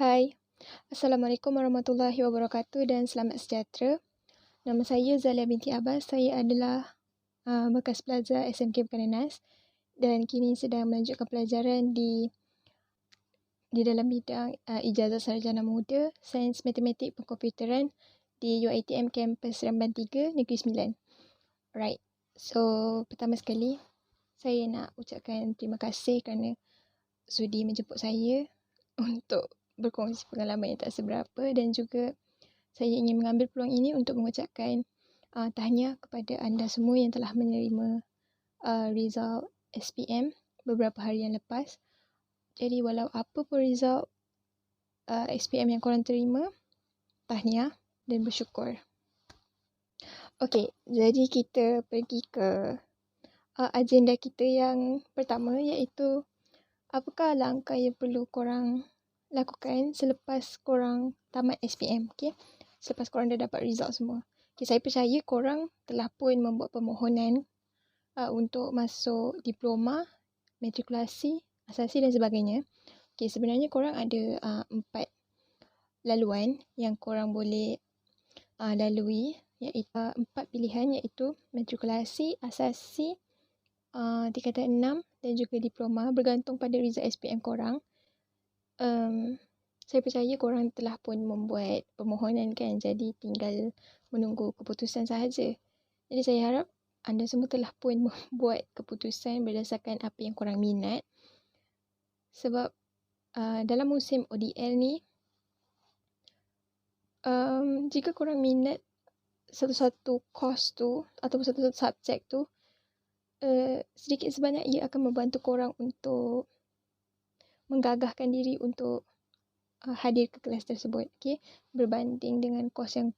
Hai, Assalamualaikum warahmatullahi wabarakatuh dan selamat sejahtera. Nama saya Zalia binti Abbas. Saya adalah bekas pelajar SMK Bukananas dan kini sedang melanjutkan pelajaran di dalam bidang Ijazah Sarjana Muda Sains Matematik Pengkomputeran di UiTM Kampus Ramban 3 Negeri Sembilan. Alright, so pertama sekali saya nak ucapkan terima kasih kerana sudi menjemput saya untuk berkongsi pengalaman yang tak seberapa, dan juga saya ingin mengambil peluang ini untuk mengucapkan tahniah kepada anda semua yang telah menerima result SPM beberapa hari yang lepas. Jadi walau apa pun result SPM yang korang terima, tahniah dan bersyukur. Okey, jadi kita pergi ke agenda kita yang pertama, iaitu apakah langkah yang perlu korang lakukan selepas korang tamat SPM, okay? Selepas korang dah dapat result semua. Okay, saya percaya korang telah pun membuat permohonan untuk masuk diploma, matrikulasi, asasi dan sebagainya. Okay, sebenarnya korang ada 4 laluan yang korang boleh lalui, iaitu 4 pilihan, iaitu matrikulasi, asasi, tingkatan 6 dan juga diploma, bergantung pada result SPM korang. Saya percaya korang telah pun membuat permohonan kan, jadi tinggal menunggu keputusan sahaja. Jadi saya harap anda semua telah pun membuat keputusan berdasarkan apa yang korang minat. Sebab dalam musim ODL ni, jika korang minat satu-satu course tu ataupun satu-satu subjek tu, sedikit sebanyak ia akan membantu korang untuk menggagahkan diri untuk hadir ke kelas tersebut, okay? Berbanding dengan kos yang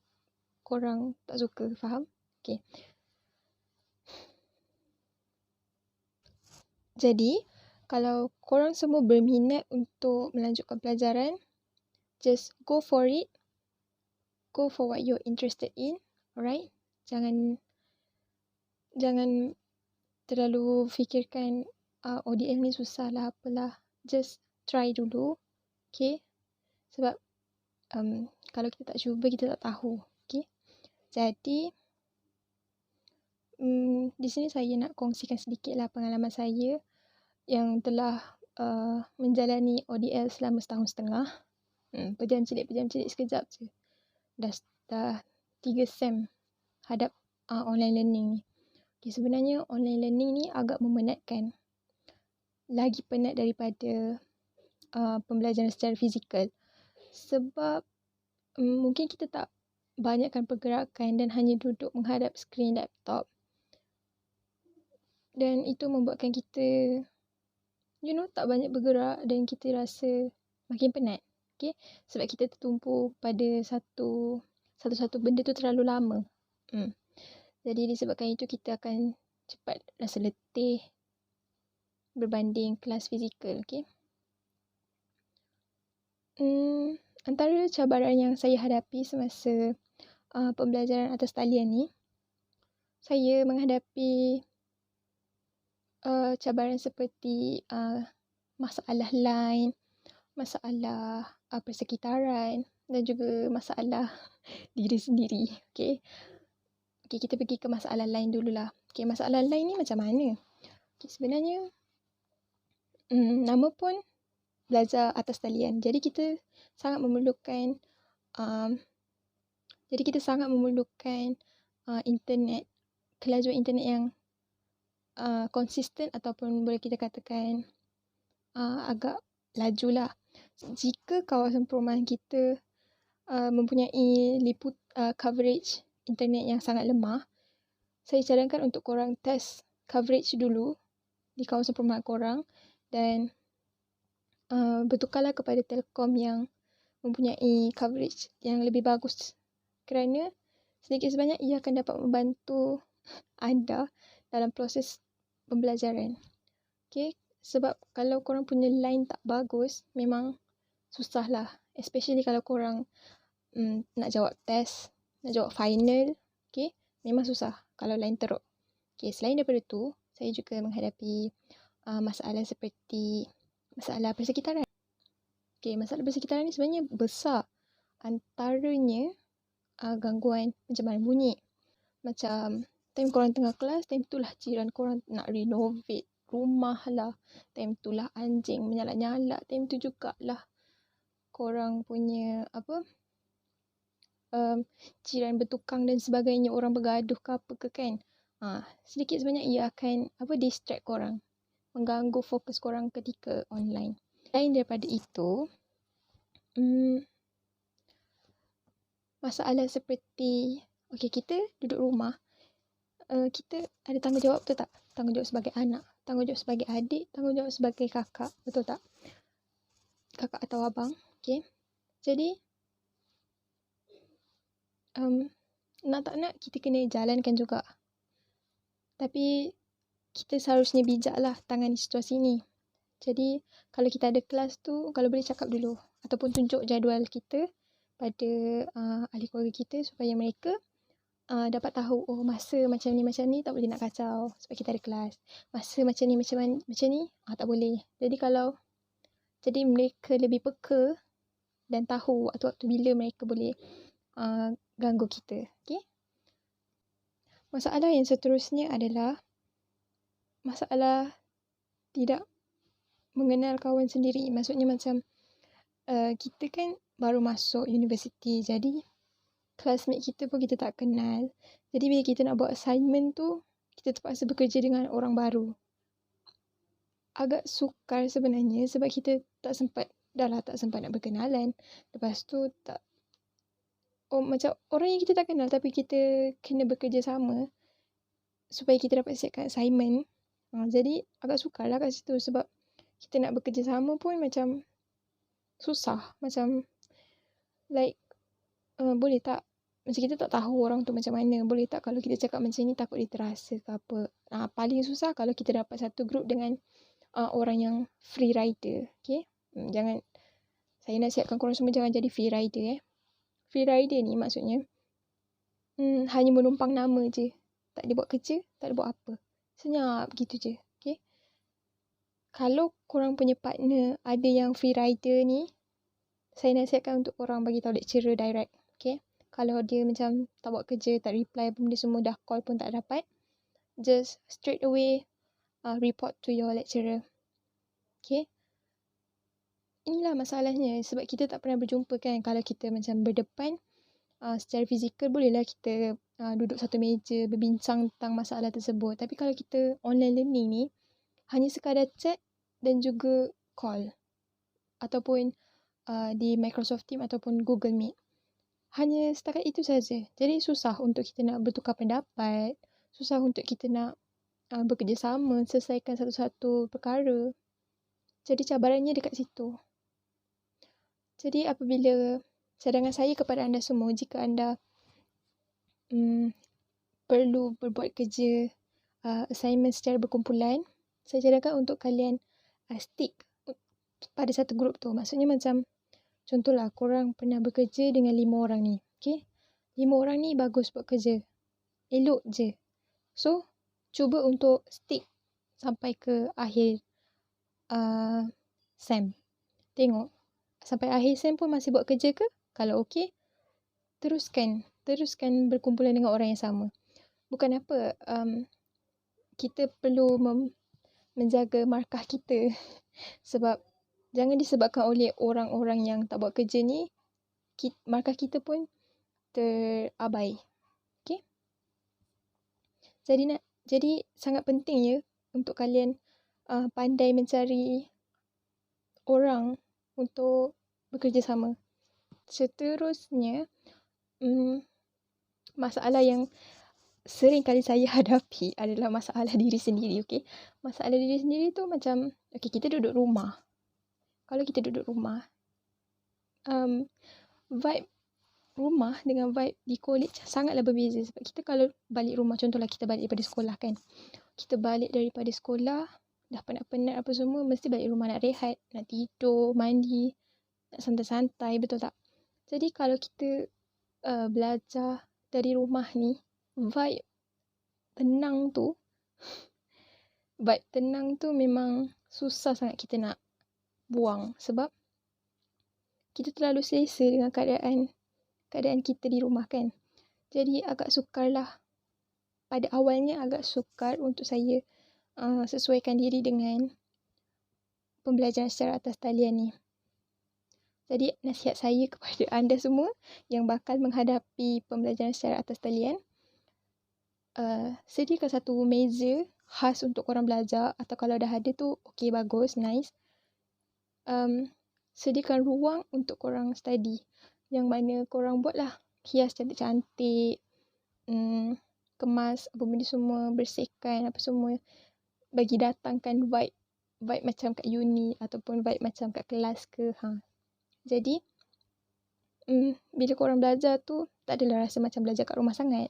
korang tak suka, faham? Okay. Jadi, kalau korang semua berminat untuk melanjutkan pelajaran, just go for it. Go for what you're interested in, alright? Jangan terlalu fikirkan ODL ni susah lah, apalah. Just try dulu, okay? Sebab kalau kita tak cuba, kita tak tahu. Okay? Jadi, di sini saya nak kongsikan sedikit lah pengalaman saya yang telah menjalani ODL selama setahun setengah. Pejam celik sekejap je. Dah 3 sem hadap online learning ni. Okay, sebenarnya online learning ni agak memenatkan. Lagi penat daripada pembelajaran secara fizikal. Sebab mungkin kita tak banyakkan pergerakan dan hanya duduk menghadap skrin laptop. Dan itu membuatkan kita, tak banyak bergerak dan kita rasa makin penat. Okay? Sebab kita tertumpu pada satu benda tu terlalu lama. Jadi disebabkan itu kita akan cepat rasa letih berbanding kelas fizikal. Okay? Antara cabaran yang saya hadapi semasa pembelajaran atas talian ni, saya menghadapi cabaran seperti masalah line, masalah persekitaran dan juga masalah diri sendiri. Okay, kita pergi ke masalah line dululah. Okay, masalah line ni macam mana? Okay, sebenarnya nama pun belajar atas talian. Jadi kita sangat memerlukan internet, kelajuan internet yang konsisten ataupun boleh kita katakan agak laju lah. Jika kawasan perumahan kita mempunyai coverage internet yang sangat lemah, saya cadangkan untuk korang test coverage dulu di kawasan perumahan korang dan bertukarlah kepada Telkom yang mempunyai coverage yang lebih bagus, kerana sedikit sebanyak ia akan dapat membantu anda dalam proses pembelajaran. Okay? Sebab kalau korang punya line tak bagus, memang susah lah. Especially kalau korang nak jawab test, nak jawab final. Okay? Memang susah kalau line teruk. Okay, selain daripada tu, saya juga menghadapi masalah seperti masalah persekitaran. Okay, masalah persekitaran ni sebenarnya besar. Antaranya gangguan pencemaran bunyi. Macam time korang tengah kelas, time tu lah jiran korang nak renovate rumah lah. Time tu lah anjing menyalak-nyalak. Time tu jugalah korang punya jiran bertukang dan sebagainya, orang bergaduh ke apa ke kan. Sedikit sebanyak ia akan distract korang, mengganggu fokus korang ketika online. Lain daripada itu, masalah seperti kita duduk rumah, kita ada tanggungjawab, betul tak? Tanggungjawab sebagai anak, tanggungjawab sebagai adik, tanggungjawab sebagai kakak, betul tak? Kakak atau abang, okay? Jadi nak tak nak kita kena jalankan juga. Tapi kita seharusnya bijak lah tangani situasi ni. Jadi kalau kita ada kelas tu, kalau boleh cakap dulu ataupun tunjuk jadual kita pada ahli keluarga kita supaya mereka dapat tahu, masa macam ni tak boleh nak kacau sebab kita ada kelas. Masa macam ni tak boleh. Jadi mereka lebih peka dan tahu waktu-waktu bila mereka boleh ganggu kita. Okay? Masalah yang seterusnya adalah masalah tidak mengenal kawan sendiri. Maksudnya macam kita kan baru masuk universiti, jadi classmate kita pun kita tak kenal. Jadi bila kita nak buat assignment tu, kita terpaksa bekerja dengan orang baru. Agak sukar sebenarnya sebab kita tak sempat nak berkenalan. Lepas tu macam orang yang kita tak kenal tapi kita kena bekerja sama supaya kita dapat siapkan assignment. Jadi agak sukar lah kat situ sebab kita nak bekerja sama pun macam susah. Macam boleh tak, macam kita tak tahu orang tu macam mana. Boleh tak kalau kita cakap macam ni takut dia terasa ke apa. Paling susah kalau kita dapat satu group dengan orang yang free rider. Okay? Saya nasihatkan korang semua jangan jadi free rider. Free rider ni maksudnya hanya menumpang nama je. Tak ada buat kerja, tak ada buat apa. Senyap gitu je. Okay? Kalau korang punya partner ada yang free rider ni, saya nasihatkan untuk korang bagi tahu lecturer direct. Okay? Kalau dia macam tak buat kerja, tak reply benda semua, dah call pun tak dapat, just straight away report to your lecturer. Okay? Inilah masalahnya sebab kita tak pernah berjumpa kan. Kalau kita macam berdepan secara fizikal, bolehlah kita duduk satu meja berbincang tentang masalah tersebut. Tapi kalau kita online learning ni, hanya sekadar chat dan juga call ataupun di Microsoft Teams ataupun Google Meet. Hanya setakat itu saja. Jadi susah untuk kita nak bertukar pendapat, susah untuk kita nak bekerjasama, selesaikan satu-satu perkara. Jadi cabarannya dekat situ. Jadi apabila cadangan saya kepada anda semua, jika anda perlu berbuat kerja assignment secara berkumpulan, saya cadangkan untuk kalian stick pada satu grup tu. Maksudnya macam contohlah korang pernah bekerja dengan 5 orang ni. Okay? 5 orang ni bagus buat kerja. Elok je. So, cuba untuk stick sampai ke akhir SEM. Tengok. Sampai akhir SEM pun masih buat kerja ke? Kalau okey, teruskan berkumpulan dengan orang yang sama. Bukan apa, kita perlu menjaga markah kita. Sebab jangan disebabkan oleh orang-orang yang tak buat kerja ni, markah kita pun terabai. Okay? Jadi sangat penting ya untuk kalian pandai mencari orang untuk bekerjasama. Seterusnya, masalah yang sering kali saya hadapi adalah masalah diri sendiri. Okay? Masalah diri sendiri tu macam, kita duduk rumah. Kalau kita duduk rumah, vibe rumah dengan vibe di college sangatlah berbeza. Sebab kita kalau balik rumah, contohlah kita balik daripada sekolah kan. Kita balik daripada sekolah, dah penat-penat apa semua, mesti balik rumah nak rehat, nak tidur, mandi, nak santai-santai, betul tak? Jadi kalau kita belajar dari rumah ni, vibe tenang tu memang susah sangat kita nak buang. Sebab kita terlalu selesa dengan keadaan kita di rumah kan. Jadi agak sukar lah. Pada awalnya agak sukar untuk saya sesuaikan diri dengan pembelajaran secara atas talian ni. Jadi nasihat saya kepada anda semua yang bakal menghadapi pembelajaran secara atas talian, sediakan satu meja khas untuk korang belajar, atau kalau dah ada tu okey, bagus, nice. Sediakan ruang untuk korang study, yang mana korang buatlah hias cantik-cantik, kemas apa benda semua, bersihkan apa semua, bagi datangkan vibe macam kat uni ataupun vibe macam kat kelas ke. Jadi bila korang belajar tu tak adalah rasa macam belajar kat rumah sangat.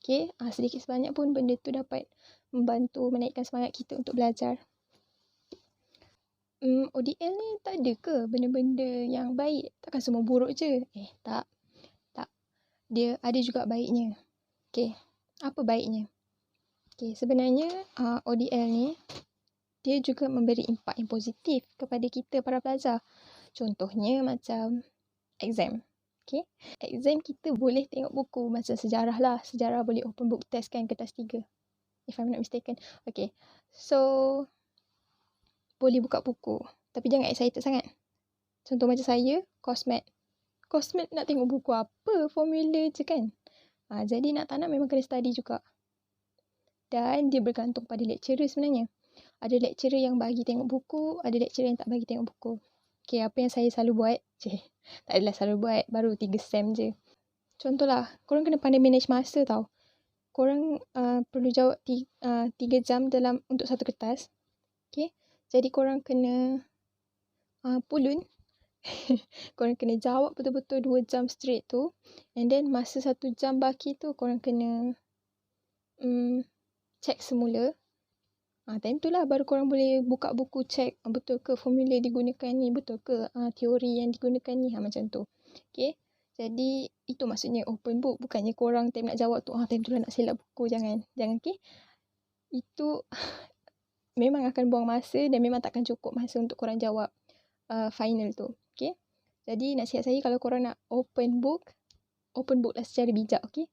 Okay, sedikit sebanyak pun benda tu dapat membantu menaikkan semangat kita untuk belajar. ODL ni tak ada ke benda-benda yang baik? Takkan semua buruk je? Tak. Dia ada juga baiknya. Okay, apa baiknya? Okay, sebenarnya ODL ni dia juga memberi impak yang positif kepada kita para pelajar. Contohnya macam exam. Okay, exam kita boleh tengok buku macam sejarah lah. Sejarah boleh open book test kan, kertas 3. If I'm not mistaken. Okay, so boleh buka buku. Tapi jangan excited sangat. Contoh macam saya, Cosmet. Cosmet nak tengok buku apa? Formula je kan? Jadi nak tak nak memang kena study juga. Dan dia bergantung pada lecturer sebenarnya. Ada lecturer yang bagi tengok buku, ada lecturer yang tak bagi tengok buku. Okay, apa yang saya selalu buat? Tak adalah selalu buat, baru 3 sem je. Contohlah, korang kena pandai manage masa tau. Korang perlu jawab 3 jam untuk satu kertas. Okay, jadi korang kena pulun. Korang kena jawab betul-betul 2 jam straight tu. And then masa 1 jam baki tu korang kena check semula. Time tu lah baru korang boleh buka buku check betul ke formula digunakan ni, betul ke teori yang digunakan ni, macam tu. Okay, jadi itu maksudnya open book. Bukannya korang time nak jawab tu time tu lah nak selap buku. Jangan okay. Itu memang akan buang masa dan memang takkan cukup masa untuk korang jawab final tu. Okay, jadi nasihat saya kalau korang nak open book lah secara bijak. Okay,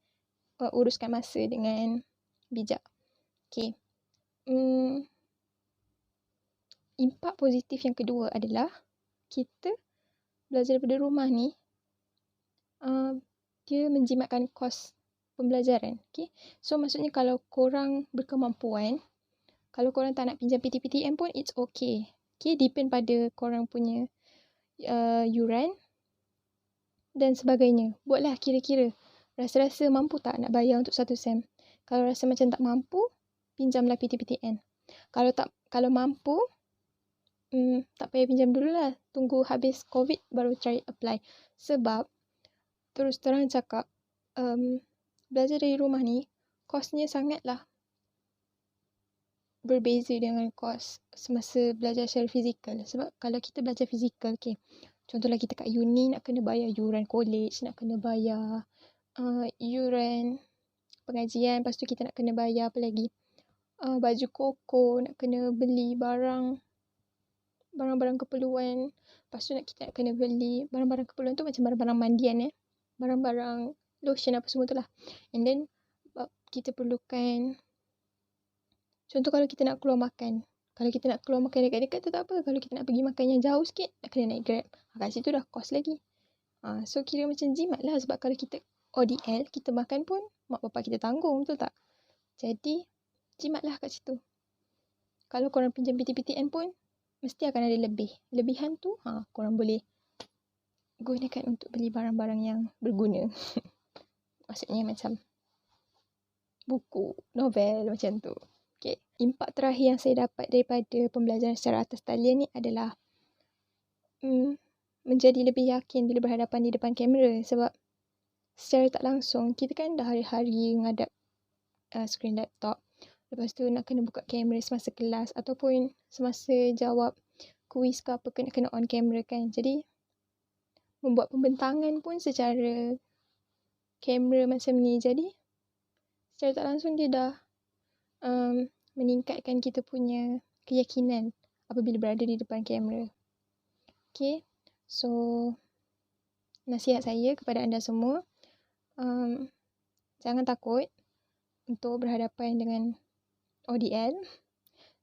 uruskan masa dengan bijak. Okay, impak positif yang kedua adalah kita belajar daripada rumah ni, dia menjimatkan kos pembelajaran. Okay, so maksudnya kalau korang berkemampuan, kalau korang tak nak pinjam PTPTN pun it's okay. Okay, depend pada korang punya yuran dan sebagainya. Buatlah kira-kira. Rasa-rasa mampu tak nak bayar untuk 1 sem? Kalau rasa macam tak mampu, pinjamlah PTPTN. Kalau mampu, tak payah pinjam dululah. Tunggu habis COVID baru try apply. Sebab terus terang cakap, belajar dari rumah ni kosnya sangatlah berbeza dengan kos semasa belajar secara fizikal. Sebab kalau kita belajar fizikal, okay, contohlah kita kat uni nak kena bayar yuran college, nak kena bayar yuran pengajian, lepas tu kita nak kena bayar apa lagi, baju koko, nak kena beli barang-barang keperluan. Lepas tu kita nak kena beli barang-barang keperluan tu macam barang-barang mandian, barang-barang lotion apa semua tu lah. And then kita perlukan, contoh kalau kita nak keluar makan. Kalau kita nak keluar makan dekat-dekat tu tak apa. Kalau kita nak pergi makan yang jauh sikit, nak kena naik Grab. Kat situ dah kos lagi. So kira macam jimat lah. Sebab kalau kita ODL, kita makan pun mak bapak kita tanggung, betul tak? Jadi jimat lah kat situ. Kalau korang pinjam PTPTN pun, mesti akan ada lebih. Lebihan tu, korang boleh gunakan untuk beli barang-barang yang berguna. Maksudnya macam buku, novel, macam tu. Okay. Impak terakhir yang saya dapat daripada pembelajaran secara atas talian ni adalah menjadi lebih yakin bila berhadapan di depan kamera. Sebab secara tak langsung, kita kan dah hari-hari menghadap skrin laptop. Lepas tu nak kena buka kamera semasa kelas ataupun semasa jawab kuis ke apa, kena on kamera kan. Jadi membuat pembentangan pun secara kamera macam ni. Jadi secara tak langsung dia dah meningkatkan kita punya keyakinan apabila berada di depan kamera. Okay, so nasihat saya kepada anda semua, jangan takut untuk berhadapan dengan ODL.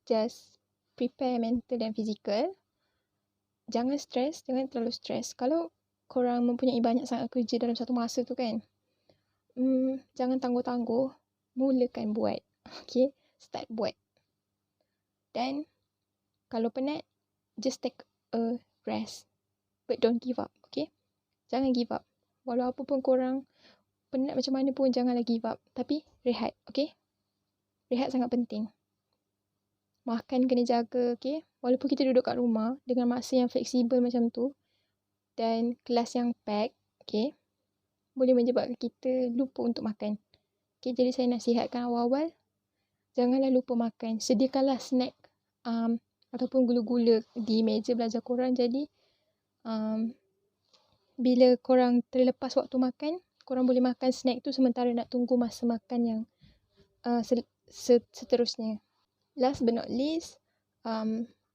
Just prepare mental dan fizikal. Jangan stres, jangan terlalu stres. Kalau korang mempunyai banyak sangat kerja dalam satu masa tu kan, jangan tangguh-tangguh, mulakan buat. Okay, start buat. Dan kalau penat, just take a rest. But don't give up, okay? Jangan give up. Walau apa pun korang penat macam mana pun, janganlah give up. Tapi rehat, okay? Rehat sangat penting. Makan kena jaga, okay? Walaupun kita duduk kat rumah dengan masa yang fleksibel macam tu dan kelas yang pack, okay, boleh menyebabkan kita lupa untuk makan. Okay, jadi saya nasihatkan awal-awal, janganlah lupa makan. Sediakanlah snack ataupun gula-gula di meja belajar korang. Jadi, bila korang terlepas waktu makan, korang boleh makan snack tu sementara nak tunggu masa makan yang seterusnya. Last but not least,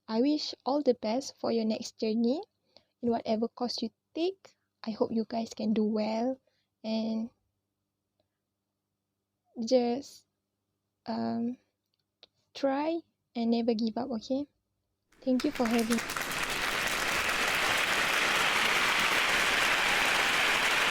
I wish all the best for your next journey in whatever course you take. I hope you guys can do well and just try and never give up, okay? Thank you for having